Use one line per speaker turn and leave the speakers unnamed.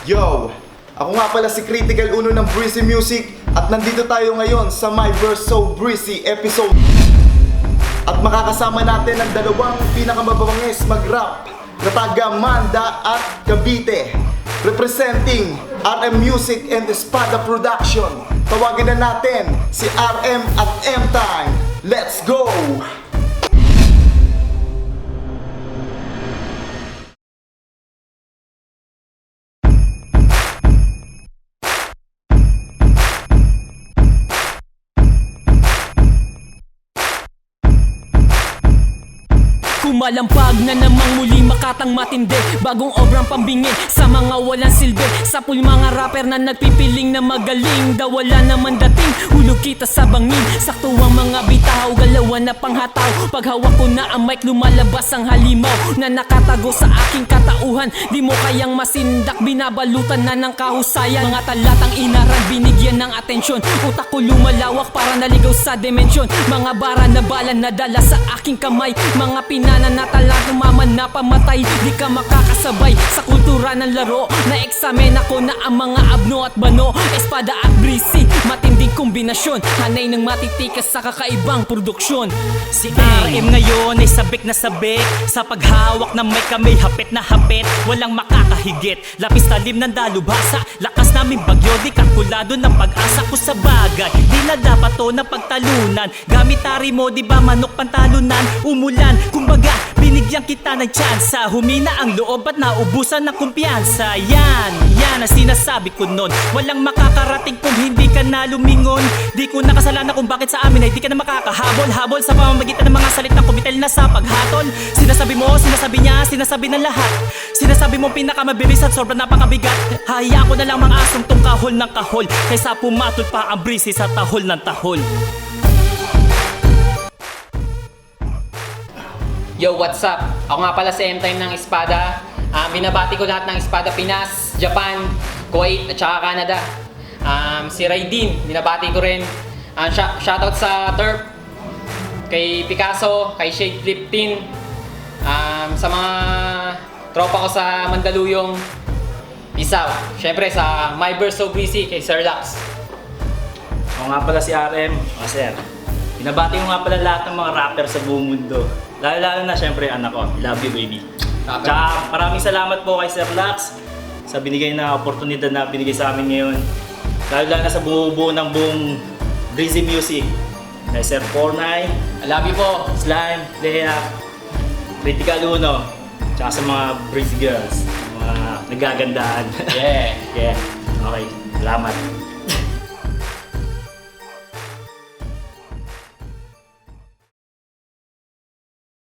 Yo! Ako nga pala si Critical Uno ng Breezy Music at nandito tayo ngayon sa My Verse So Breezy episode. At makakasama natin ang dalawang pinakamabangis mag-rap na taga Manda at Cavite, representing RM Music and Espada Production. Tawagin na natin si RM at M-Time. Let's go!
Kumalampag na namang muli makatang matindi, bagong obrang pambingi sa mga walang silbi. Sa pool mga rapper na nagpipiling na magaling, daw wala naman dating, hulog kita sa bangin. Sakto ang mga bitaw, galawan na panghataw. Pag hawak ko na ang mic, lumalabas ang halimaw na nakatago sa aking katauhan. Di mo kayang masindak, binabalutan na ng kahusayan. Mga talatang inaral, binigyan ng atensyon. Utak ko lumalawak para naligaw sa dimensyon. Mga bara na bala na dala sa aking kamay, mga pinananatala, tumaman na pamatay. Di ka makakasabay sa kultura ng laro. Na-examine ako na ang mga abno at bano, espada at breezy, matinding kombinasyon, hanay ng matitikas sa kakaibang produksyon.
Si RM ngayon ay sabik na sabik, sa paghawak ng mic kami hapit na hapit. Walang makakahigit, lapis talim ng dalubhasa, lakas namin bagyo, di kalkulado ng pag-asa ko sa bagay. Di na dapat to na pagtalunan, gamit tari mo di ba manok pantalunan. Umulan, kumbaga binigyan kita ng tsansa, humina ang loob at naubusan ng kumpiyansa. Yan ang sinasabi ko nun, walang makakarating kung hindi ka na lumingon. Di ko nakasalanan kung bakit sa amin ay di ka na makakahabol-habol sa pamamagitan ng mga salitang kumitel na sa paghatol. Sinasabi mo, sinasabi niya, sinasabi ng lahat. Sinasabi mo pinakamabilis at sobrang napakabigat. Hayaan ko na lang mga asong tong kahol ng kahol, kaysa pumatol pa ang breezy sa tahol ng tahol.
Yo, what's up? Ako nga pala si M-Time ng Espada. Binabati ko lahat ng Espada Pinas, Japan, Kuwait at saka Canada. Si Raydin, binabati ko rin. Shoutout sa Turp, kay Picasso, kay Shade Liptin, sa mga tropa ko sa Mandaluyong. Peace out. Syempre sa My Verse So Breezy, kay Sir Lax.
Ako nga pala si RM, mga sir. Binabati ko nga pala lahat ng mga rapper sa buong mundo. Lalo na syempre anak ko, love you baby. Tsaka maraming salamat po kay Sir Lax sa binigay na oportunidad na binigay sa amin ngayon. Lalo na sa buo ng buong Breezy Music. Kay Sir Fornay,
I love you po.
Slime, Lea, Critical Uno, tsaka sa mga Breezy Girls, mga nagagandaan.
Yeah.
Yeah, okay, salamat.